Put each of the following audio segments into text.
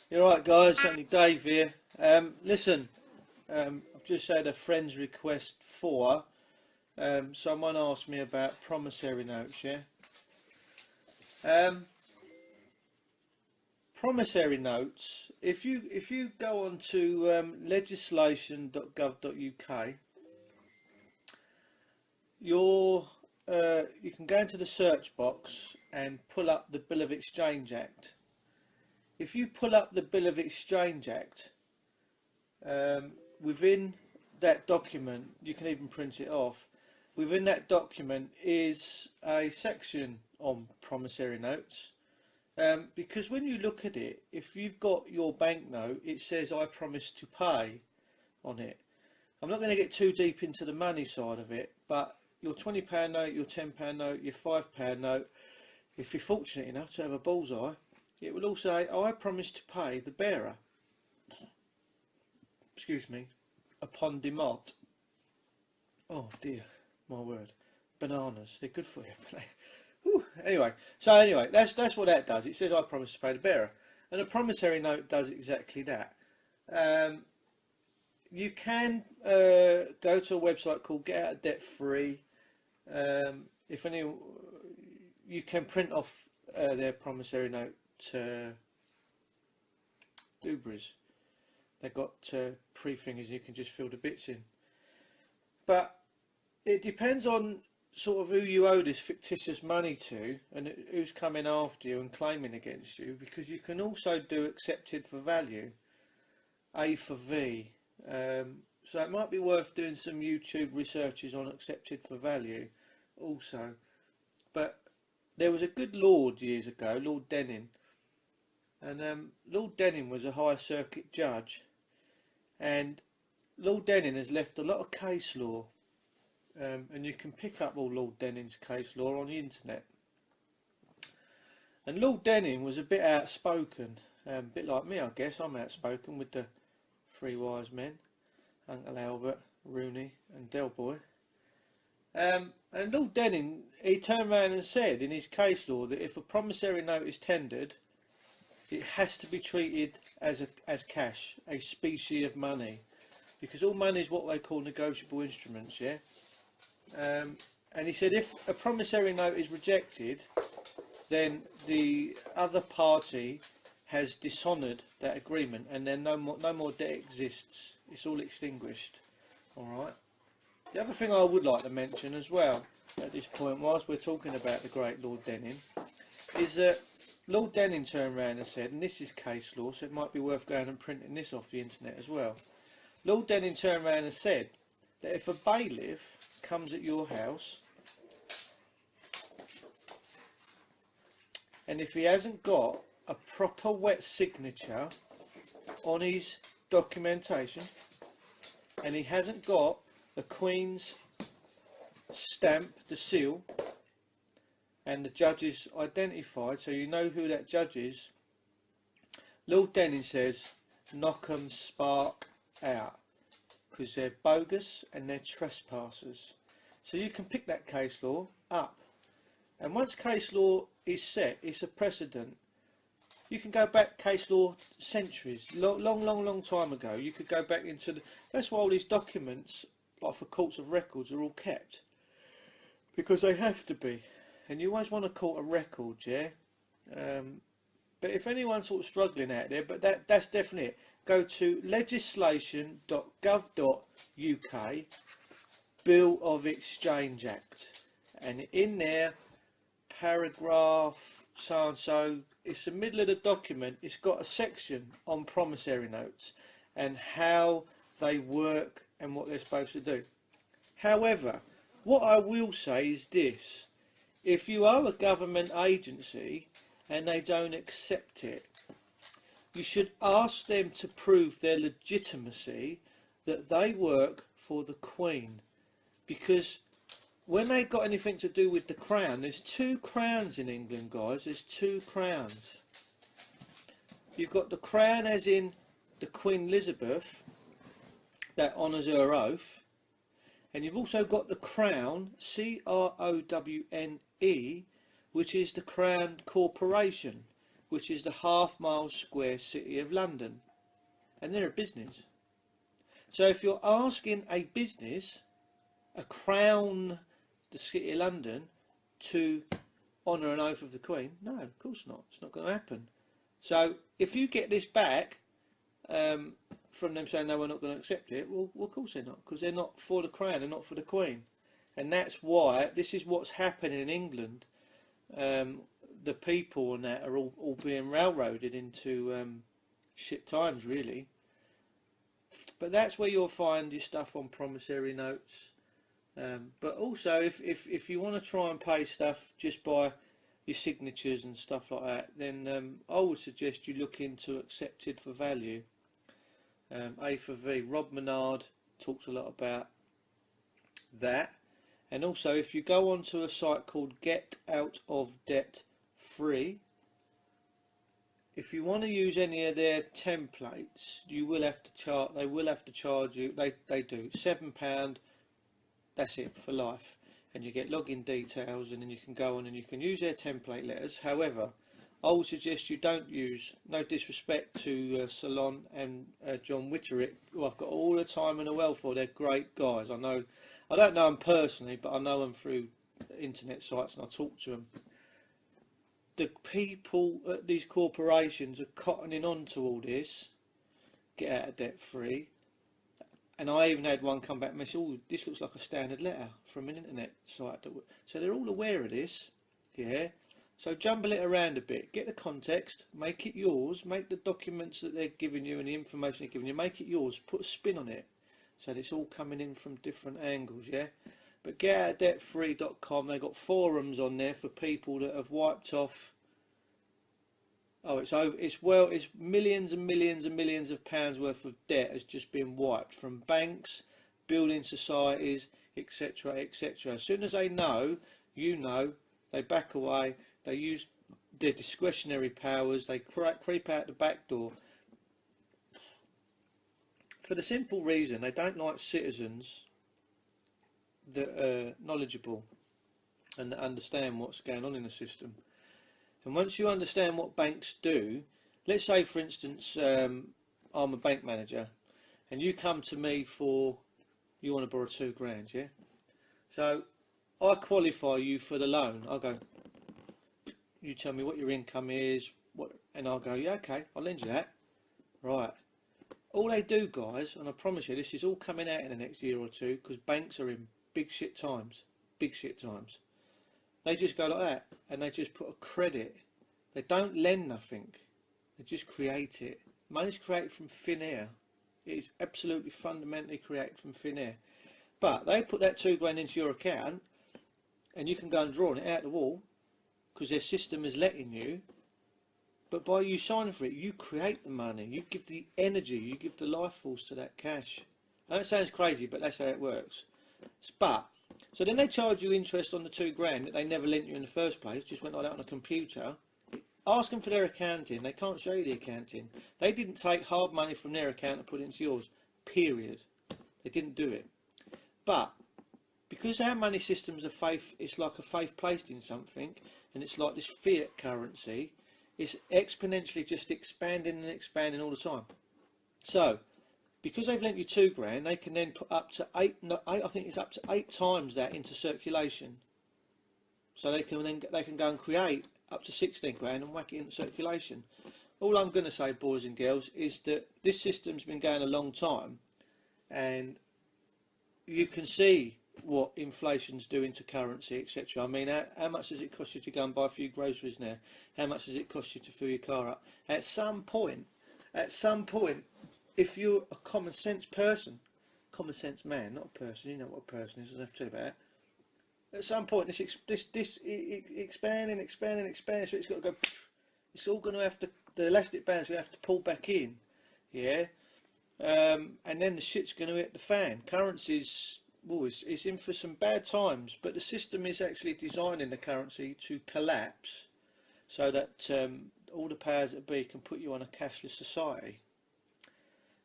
You're right, guys. Only Dave here. Listen, I've just had a friend's request for. Someone asked me about promissory notes. Yeah. Um, Promissory notes. If you go on to legislation.gov.uk, you can go into the search box and pull up the Bill of Exchange Act. If you pull up the Bill of Exchange Act, within that document, you can even print it off. Within that document is a section on promissory notes. Because when you look at it, if you've got your banknote, it says I promise to pay on it. I'm not going to get too deep into the money side of it, but your £20 note, your £10 note, your £5 note, if you're fortunate enough to have a bullseye, it will also say I promise to pay the bearer, excuse me, upon demand. Oh dear, my word, bananas, they're good for you. Anyway, that's what that does. It says I promise to pay the bearer, and a promissory note does exactly that. You can go to a website called Get Out of Debt Free. If any, you can print off their promissory note Dubras. They've got pre-fingers, and you can just fill the bits in. But it depends on sort of who you owe this fictitious money to and who's coming after you and claiming against you, because you can also do accepted for value, A for V. So it might be worth doing some YouTube researches on accepted for value also. But there was a good lord years ago, Lord Denning, and Lord Denning was a high circuit judge, and Lord Denning has left a lot of case law. And you can pick up all Lord Denning's case law on the internet. And Lord Denning was a bit outspoken, a bit like me, I guess. I'm outspoken with the three wise men, Uncle Albert, Rooney and Del Boy. And Lord Denning, he turned around and said in his case law that if a promissory note is tendered, it has to be treated as cash, a specie of money, because all money is what they call negotiable instruments, yeah? And he said if a promissory note is rejected, then the other party has dishonoured that agreement, and then no more debt exists. It's all extinguished. All right. The other thing I would like to mention as well at this point, whilst we're talking about the great Lord Denning, is that Lord Denning turned around and said, and this is case law, so it might be worth going and printing this off the internet as well. Lord Denning turned around and said that if a bailiff comes at your house and if he hasn't got a proper wet signature on his documentation and he hasn't got the Queen's stamp, the seal, and the judge is identified, so you know who that judge is, Lord Denning says knock 'em spark out, because they're bogus and they're trespassers. So you can pick that case law up, and once case law is set, it's a precedent. You can go back case law centuries, long time ago. You could go back into that's why all these documents, like for courts of records, are all kept, because they have to be. And you always want a court of records, yeah. But if anyone's sort of struggling out there, but that's definitely it. Go to legislation.gov.uk, Bill of Exchange Act, and in there, paragraph so and so, it's the middle of the document, it's got a section on promissory notes and how they work and what they're supposed to do. However, what I will say is this: if you owe a government agency and they don't accept it, you should ask them to prove their legitimacy, that they work for the Queen. Because when they got anything to do with the crown, there's two crowns in England, guys. There's two crowns. You've got the crown as in the Queen Elizabeth, that honours her oath. And you've also got the crown, CROWNE, which is the Crown Corporation, which is the half-mile square city of London, and they're a business. So if you're asking a business, a crown, the city of London, to honour an oath of the Queen, no, of course not. It's not going to happen. So if you get this back from them saying no, we're not going to accept it, well, of course they're not, because they're not for the crown, they're not for the Queen. And that's why this is what's happening in England. The people and that are all being railroaded into shit times, really. But that's where you'll find your stuff on promissory notes. But also, if you want to try and pay stuff just by your signatures and stuff like that, then I would suggest you look into accepted for value. A for V. Rob Menard talks a lot about that. And also, if you go onto a site called Get Out of Debt Free, if you want to use any of their templates, you will have to charge. They will have to charge you. They do £7. That's it for life, and you get login details, and then you can go on and you can use their template letters. However, I would suggest you don't use. No disrespect to Salon and John Witterick, who I've got all the time in the world for. They're great guys. I know. I don't know them personally, but I know them through internet sites, and I talk to them. The people at these corporations are cottoning on to all this, get out of debt free. And I even had one come back and say, oh, this looks like a standard letter from an internet site. So they're all aware of this, yeah. So jumble it around a bit, get the context, make it yours, make the documents that they're giving you and the information they're giving you, make it yours, put a spin on it. So that it's all coming in from different angles, yeah. But getoutofdebtfree.com, they've got forums on there for people that have wiped off. Oh, it's over. It's millions and millions and millions of pounds worth of debt has just been wiped from banks, building societies, etc., etc. As soon as they know, you know, they back away. They use their discretionary powers. They creep out the back door. For the simple reason they don't like citizens that are knowledgeable and that understand what's going on in the system. And once you understand what banks do, let's say for instance I'm a bank manager and you come to me for, you want to borrow £2,000, yeah? So I qualify you for the loan. I go, you tell me what your income is, and I'll go, yeah, okay, I'll lend you that. Right. All they do, guys, and I promise you this is all coming out in the next year or two, because banks are in big shit times. They just go like that, and they just put a credit. They don't lend nothing. They just create it. Money's created from thin air. It is absolutely fundamentally created from thin air. But they put that £2,000 into your account, and you can go and draw it out the wall, because their system is letting you. But by you signing for it, you create the money. You give the energy. You give the life force to that cash. I know it sounds crazy, but that's how it works. But so then they charge you interest on the £2,000 that they never lent you in the first place. Just went like that on a computer. Ask them for their accounting. They can't show you the accounting. They didn't take hard money from their account and put it into yours. Period. They didn't do it. But because our money systems are faith, it's like a faith placed in something, and it's like this fiat currency. It's exponentially just expanding and expanding all the time. So, because they've lent you £2,000, they can then put up to eight. I think it's up to 8 times that into circulation. So they can go and create up to £16,000 and whack it into circulation. All I'm going to say, boys and girls, is that this system's been going a long time, and you can see what inflation's doing to currency, etc. I mean, how much does it cost you to go and buy a few groceries now? How much does it cost you to fill your car up? At some point, if you're a common sense person, common sense man, not a person, you know what a person is, I don't have to tell you about. At some point, this expanding, so it's got to go. It's all going to have to, the elastic band's going to have to pull back in, yeah. And then the shit's going to hit the fan. Currency's, it's in for some bad times, but the system is actually designing the currency to collapse so that all the powers that be can put you on a cashless society.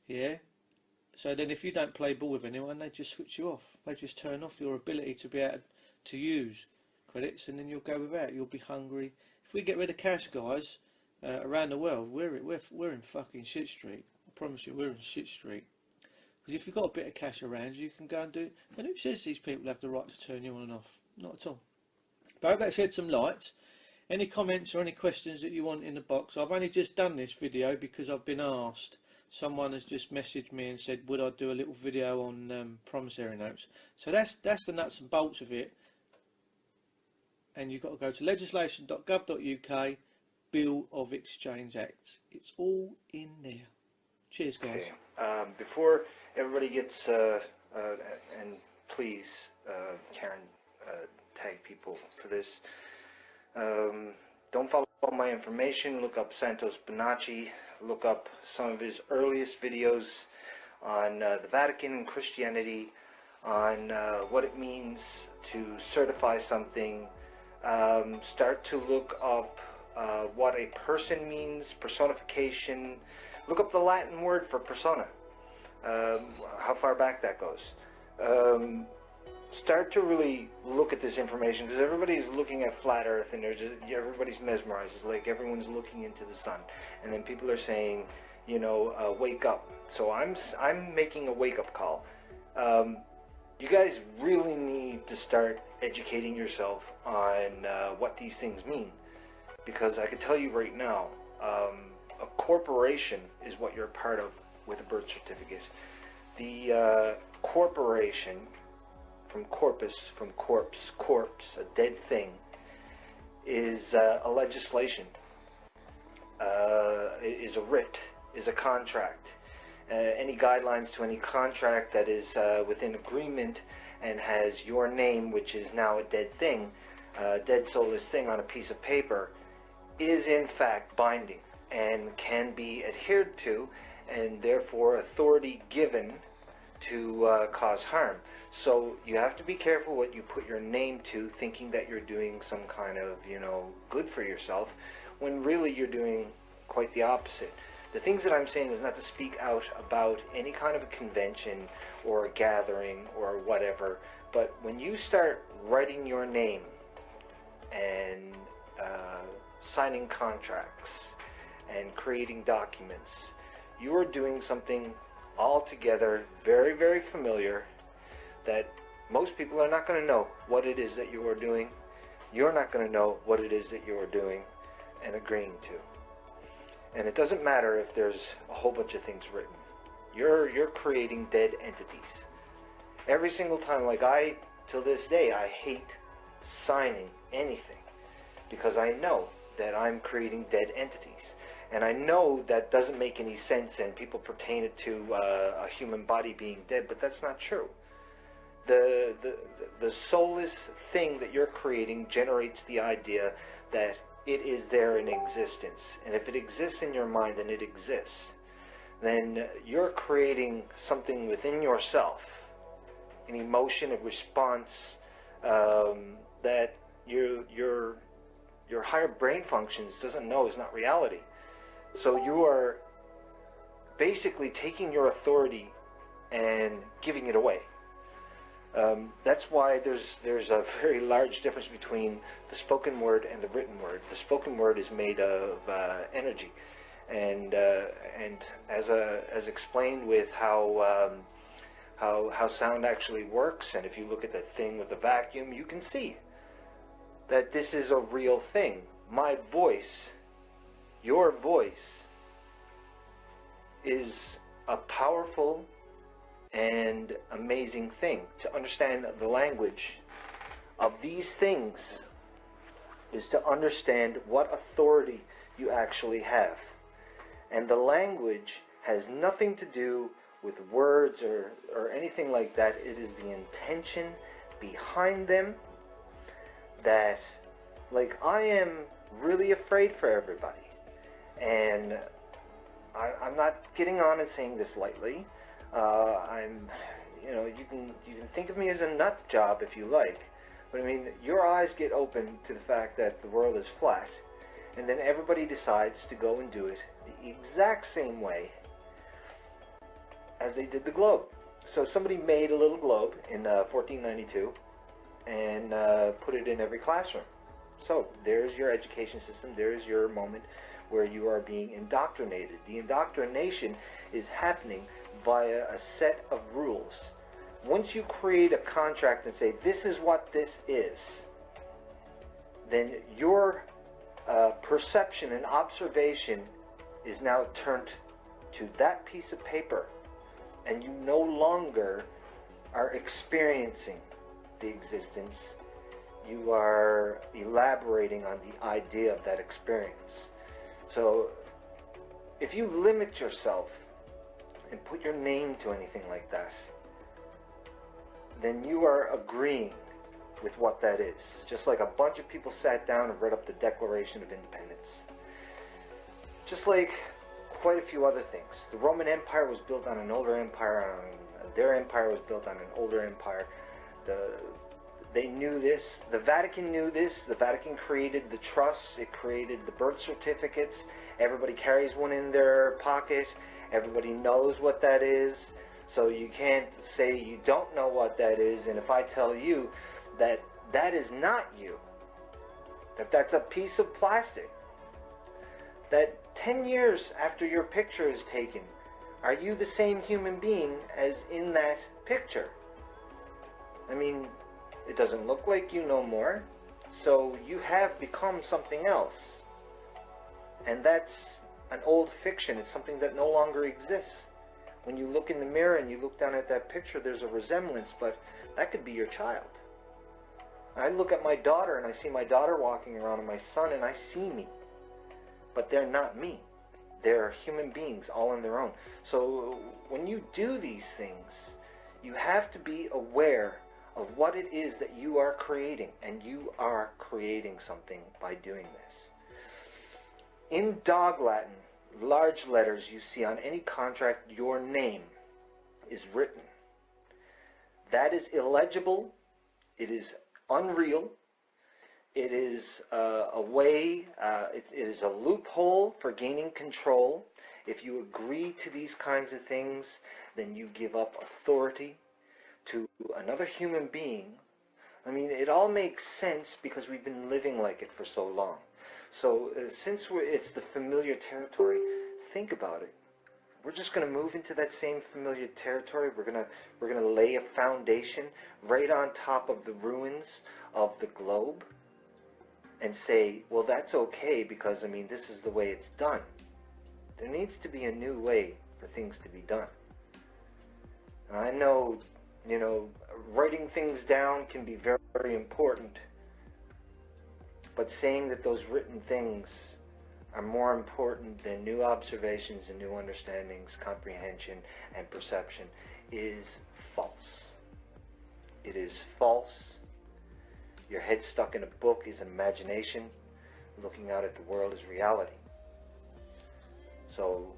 Yeah. So then if you don't play ball with anyone, they just switch you off. They just turn off your ability to be able to use credits, and then you'll go without. You'll be hungry. If we get rid of cash, guys, around the world, we're in fucking shit street. I promise you, we're in shit street. Because if you've got a bit of cash around, you can go and do. And who says these people have the right to turn you on and off? Not at all. But I hope that shed some light. Any comments or any questions that you want in the box? I've only just done this video because I've been asked. Someone has just messaged me and said, would I do a little video on promissory notes? So that's the nuts and bolts of it. And you've got to go to legislation.gov.uk, Bill of Exchange Act. It's all in there. Cheers, guys. Okay. Before everybody gets, and please, Karen, tag people for this. Don't follow my information. Look up Santos Bonacci. Look up some of his earliest videos on the Vatican and Christianity, on what it means to certify something. Start to look up what a person means, personification. Look up the Latin word for persona, how far back that goes. Start to really look at this information, because everybody's looking at flat earth and everybody's mesmerized. It's like everyone's looking into the sun, and then people are saying, you know, wake up. So I'm making a wake-up call. You guys really need to start educating yourself on what these things mean, because I can tell you right now, a corporation is what you're a part of with a birth certificate. The corporation, from corpus, from corpse, a dead thing, is a legislation, is a writ, is a contract. Any guidelines to any contract that is within agreement and has your name, which is now a dead thing, dead soulless thing on a piece of paper, is in fact binding and can be adhered to, and therefore authority given to cause harm. So you have to be careful what you put your name to, thinking that you're doing some kind of, you know, good for yourself, when really you're doing quite the opposite. The things that I'm saying is not to speak out about any kind of a convention or a gathering or whatever, but when you start writing your name and signing contracts and creating documents, you are doing something altogether very, very familiar that most people are not going to know what it is that you are doing. You're not going to know what it is that you are doing and agreeing to. And it doesn't matter if there's a whole bunch of things written. You're creating dead entities. Every single time, like till this day, I hate signing anything, because I know that I'm creating dead entities. And I know that doesn't make any sense, and people pertain it to a human body being dead, but that's not true. The soulless thing that you're creating generates the idea that it is there in existence. And if it exists in your mind, and it exists, then you're creating something within yourself, an emotion, a response, that your higher brain functions doesn't know is not reality. So you are basically taking your authority and giving it away. That's why there's a very large difference between the spoken word and the written word. The spoken word is made of energy, and as explained with how sound actually works, and if you look at the thing with the vacuum, you can see that this is a real thing. My voice, your voice, is a powerful and amazing thing. To understand the language of these things is to understand what authority you actually have. And the language has nothing to do with words or anything like that. It is the intention behind them that, like, I am really afraid for everybody. And I'm not getting on and saying this lightly. You know, you can think of me as a nut job if you like, but I mean, your eyes get open to the fact that the world is flat, and then everybody decides to go and do it the exact same way as they did the globe. So somebody made a little globe in 1492 and put it in every classroom. So there's your education system, there's your moment where you are being indoctrinated. The indoctrination is happening via a set of rules. Once you create a contract and say, this is what this is, then your perception and observation is now turned to that piece of paper, and you no longer are experiencing the existence. You are elaborating on the idea of that experience. So if you limit yourself and put your name to anything like that, then you are agreeing with what that is. Just like a bunch of people sat down and read up the Declaration of Independence. Just like quite a few other things. The Roman Empire was built on an older empire, their empire was built on an older empire. They knew this. The Vatican knew this. The Vatican created the trusts. It created the birth certificates. Everybody carries one in their pocket. Everybody knows what that is. So you can't say you don't know what that is. And if I tell you that that is not you, that that's a piece of plastic, that 10 years after your picture is taken, are you the same human being as in that picture? I mean, it doesn't look like you no more, so you have become something else. And that's an old fiction. It's something that no longer exists. When you look in the mirror and you look down at that picture, there's a resemblance, but that could be your child. I look at my daughter and I see my daughter walking around and my son, and I see me. But they're not me. They're human beings all on their own. So when you do these things, you have to be aware of what it is that you are creating, and you are creating something by doing this. In Dog Latin, large letters you see on any contract, your name is written. That is illegible. It is unreal. It is a way, it is a loophole for gaining control. If you agree to these kinds of things, then you give up authority to another human being. I mean, it all makes sense because we've been living like it for so long. So since it's the familiar territory, think about it. We're just going to move into that same familiar territory. We're going to lay a foundation right on top of the ruins of the globe and say, well, that's okay because, I mean, this is the way it's done. There needs to be a new way for things to be done. And I know, you know, writing things down can be very, very important, but saying that those written things are more important than new observations and new understandings, comprehension, and perception is false. It is false. Your head stuck in a book is an imagination. Looking out at the world is reality. So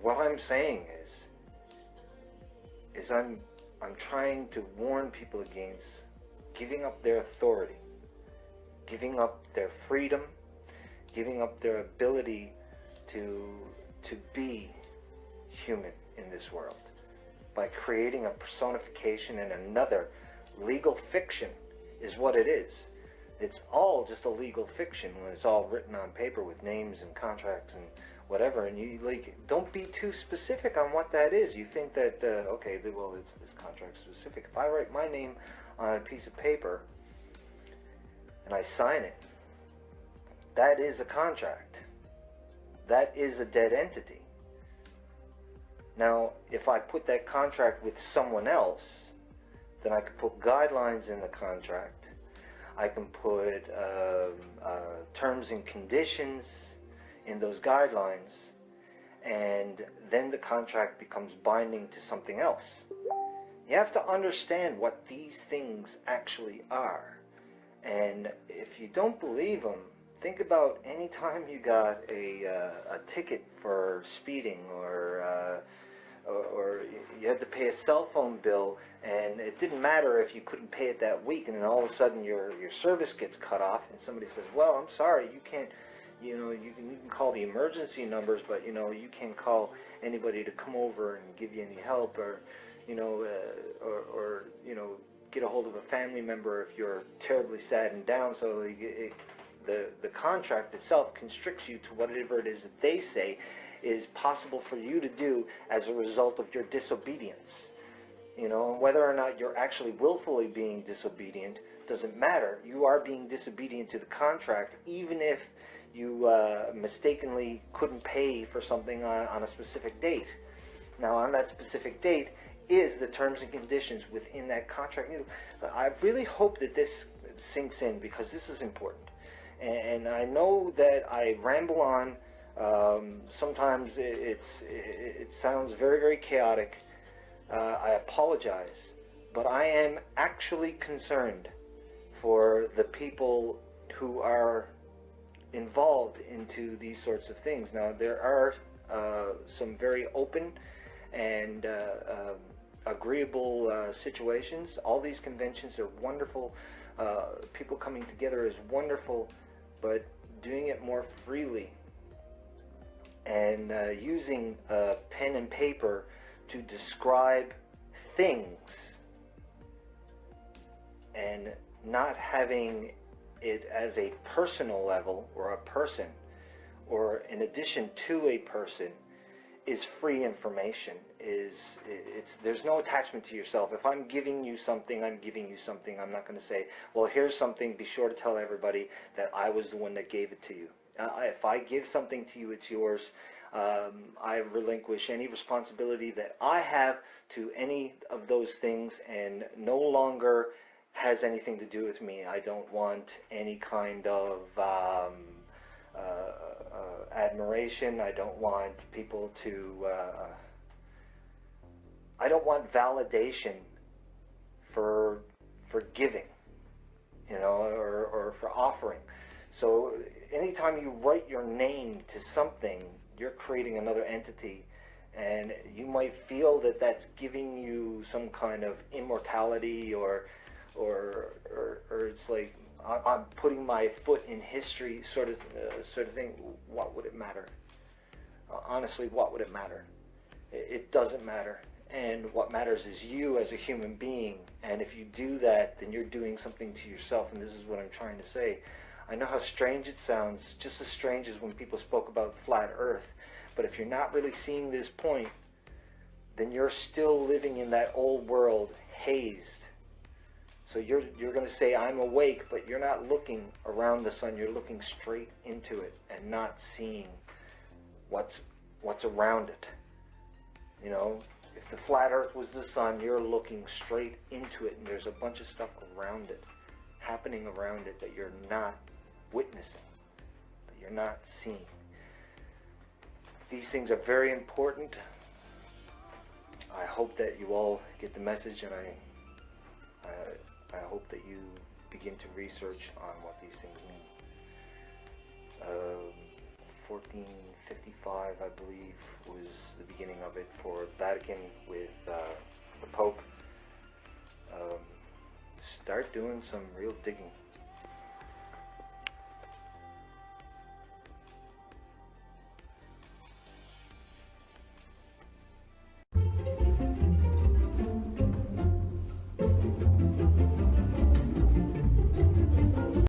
what I'm saying is I'm trying to warn people against giving up their authority, giving up their freedom, giving up their ability to be human in this world by creating a personification and another legal fiction is what it is. It's all just a legal fiction when it's all written on paper with names and contracts and whatever, and you don't be too specific on what that is. You think that okay, well, it's this contract specific. If I write my name on a piece of paper and I sign it, that is a contract. That is a dead entity. Now, if I put that contract with someone else, then I could put guidelines in the contract. I can put terms and conditions in those guidelines, and then the contract becomes binding to something else. You have to understand what these things actually are. And if you don't believe them, think about any time you got a ticket for speeding, or you had to pay a cell phone bill, and it didn't matter if you couldn't pay it that week, and then all of a sudden your service gets cut off, and somebody says, well, I'm sorry, you can't, you know, you can call the emergency numbers, but, you know, you can't call anybody to come over and give you any help, or, you know, you know, get a hold of a family member if you're terribly sad and down. So the contract itself constricts you to whatever it is that they say is possible for you to do as a result of your disobedience. You know, whether or not you're actually willfully being disobedient doesn't matter. You are being disobedient to the contract, even if you mistakenly couldn't pay for something on a specific date. Now, on that specific date is the terms and conditions within that contract. I really hope that this sinks in, because this is important. And I know that I ramble on. Sometimes it sounds very, very chaotic. I apologize, but I am actually concerned for the people who are involved into these sorts of things. Now, there are some very open and agreeable situations. All these conventions are wonderful. People coming together is wonderful, but doing it more freely and using pen and paper to describe things and not having it as a personal level or a person or in addition to a person is free information. There's no attachment to yourself. If I'm giving you something, I'm giving you something. I'm not going to say, well, here's something, be sure to tell everybody that I was the one that gave it to you. If I give something to you, it's yours. I relinquish any responsibility that I have to any of those things, and no longer has anything to do with me. I don't want any kind of admiration. I don't want people to I don't want validation for giving, you know, or for offering. So anytime you write your name to something, you're creating another entity, and you might feel that that's giving you some kind of immortality, or it's like I'm putting my foot in history, sort of thing. What would it matter? Honestly, what would it matter? It doesn't matter. And what matters is you as a human being. And if you do that, then you're doing something to yourself. And this is what I'm trying to say. I know how strange it sounds, just as strange as when people spoke about flat earth. But if you're not really seeing this point, then you're still living in that old world, hazed. So you're going to say, I'm awake, but you're not looking around the sun. You're looking straight into it and not seeing what's around it. You know, if the flat earth was the sun, you're looking straight into it, and there's a bunch of stuff around it, happening around it, that you're not witnessing, that you're not seeing. These things are very important. I hope that you all get the message, and I hope that you begin to research on what these things mean. 1455, I believe, was the beginning of it for Vatican with the Pope. Start doing some real digging.